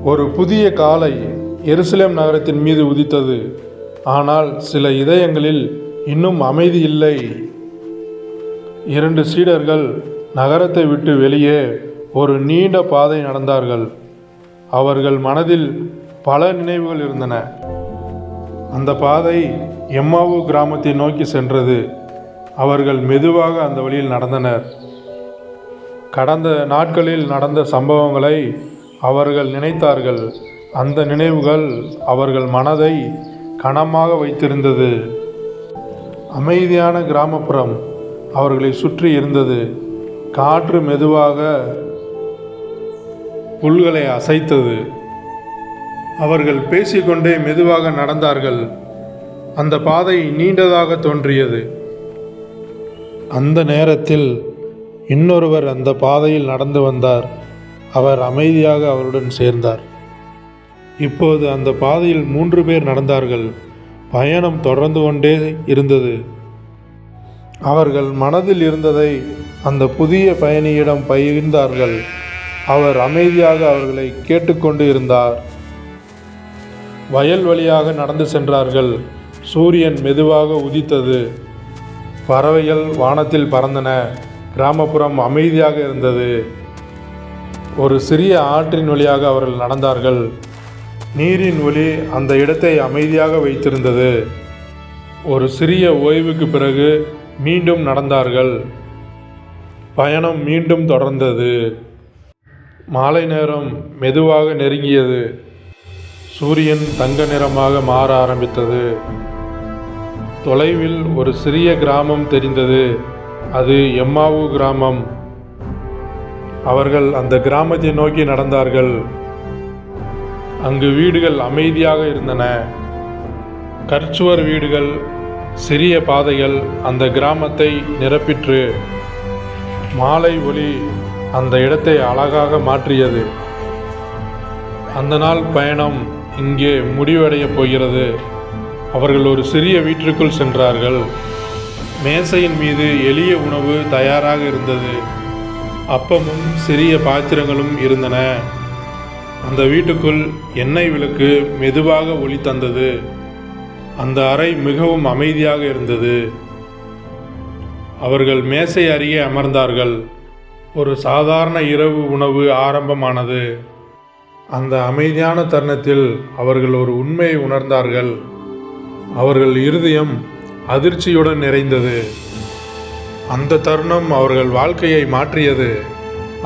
ஒரு புதிய காலை எருசலேம் நகரத்தின் மீது உதித்தது. ஆனால் சில இதயங்களில் இன்னும் அமைதி இல்லை. 2 சீடர்கள் நகரத்தை விட்டு வெளியே ஒரு நீண்ட பாதை நடந்தார்கள். அவர்கள் மனதில் பல நினைவுகள் இருந்தன. அந்த பாதை எம்மாவு கிராமத்தை நோக்கி சென்றது. அவர்கள் மெதுவாக அந்த வழியில் நடந்தனர். கடந்த நாட்களில் நடந்த சம்பவங்களை அவர்கள் நினைத்தார்கள். அந்த நினைவுகள் அவர்கள் மனதை கனமாக வைத்திருந்தது. அமைதியான கிராமப்புறம் அவர்களை சுற்றி இருந்தது. காற்று மெதுவாக புல்களை அசைத்தது. அவர்கள் பேசிக்கொண்டே மெதுவாக நடந்தார்கள். அந்த பாதை நீண்டதாக தோன்றியது. அந்த நேரத்தில் இன்னொருவர் அந்த பாதையில் நடந்து வந்தார். அவர் அமைதியாக அவருடன் சேர்ந்தார். இப்போது அந்த பாதையில் 3 பேர் நடந்தார்கள். பயணம் தொடர்ந்து கொண்டே இருந்தது. அவர்கள் மனதில் இருந்ததை அந்த புதிய பயணியிடம் பகிர்ந்தார்கள். அவர் அமைதியாக அவர்களை கேட்டுக்கொண்டு இருந்தார். வயல் வழியாக நடந்து சென்றார்கள். சூரியன் மெதுவாக உதித்தது. பறவைகள் வானத்தில் பறந்தன. கிராமப்புறம் அமைதியாக இருந்தது. ஒரு சிறிய ஆற்றின் வழியாக அவர்கள் நடந்தார்கள். நீரின் ஒலி அந்த இடத்தை அமைதியாக வைத்திருந்தது. ஒரு சிறிய ஓய்வுக்கு பிறகு மீண்டும் நடந்தார்கள். பயணம் மீண்டும் தொடர்ந்தது. மாலை நேரம் மெதுவாக நெருங்கியது. சூரியன் தங்க நிறமாக மாற ஆரம்பித்தது. தொலைவில் ஒரு சிறிய கிராமம் தெரிந்தது. அது எம்மாவு கிராமம். அவர்கள் அந்த கிராமத்தை நோக்கி நடந்தார்கள். அங்கு வீடுகள் அமைதியாக இருந்தன. கற்சுவர் வீடுகள், சிறிய பாதைகள் அந்த கிராமத்தை நிரப்பிற்று. மாலை ஒளி அந்த இடத்தை அழகாக மாற்றியது. அந்த நாள் பயணம் இங்கே முடிவடையப் போகிறது. அவர்கள் ஒரு சிறிய வீட்டிற்குள் சென்றார்கள். மேசையின் மீது எளிய உணவு தயாராக இருந்தது. அப்பமும் சிறிய பாத்திரங்களும் இருந்தன. அந்த வீட்டுக்குள் எண்ணெய் விளக்கு மெதுவாக ஒளி தந்தது. அந்த அறை மிகவும் அமைதியாக இருந்தது. அவர்கள் மேசை அருகே அமர்ந்தார்கள். ஒரு சாதாரண இரவு உணவு ஆரம்பமானது. அந்த அமைதியான தருணத்தில் அவர்கள் ஒரு உண்மையை உணர்ந்தார்கள். அவர்கள் இருதயம் அதிர்ச்சியுடன் நிறைந்தது. அந்த தருணம் அவர்கள் வாழ்க்கையை மாற்றியது.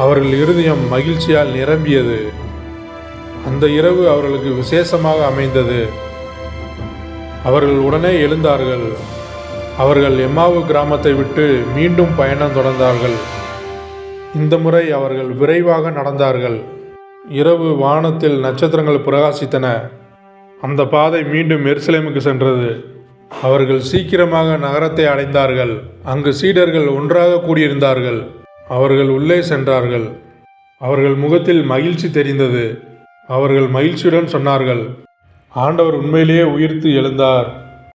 அவர்கள் இருதயம் மகிழ்ச்சியால் நிரம்பியது. அந்த இரவு அவர்களுக்கு விசேஷமாக அமைந்தது. அவர்கள் உடனே எழுந்தார்கள். அவர்கள் எம்மாவு கிராமத்தை விட்டு மீண்டும் பயணம் தொடர்ந்தார்கள். இந்த முறை அவர்கள் விரைவாக நடந்தார்கள். இரவு வானத்தில் நட்சத்திரங்கள் பிரகாசித்தன. அந்த பாதை மீண்டும் எருசலேமுக்கு சென்றது. அவர்கள் சீக்கிரமாக நகரத்தை அடைந்தார்கள். அங்கு சீடர்கள் ஒன்றாக கூடியிருந்தார்கள். அவர்கள் உள்ளே சென்றார்கள். அவர்கள் முகத்தில் மகிழ்ச்சி தெரிந்தது. அவர்கள் மகிழ்ச்சியுடன் சொன்னார்கள், ஆண்டவர் உண்மையிலேயே உயிர்த்து எழுந்தார்.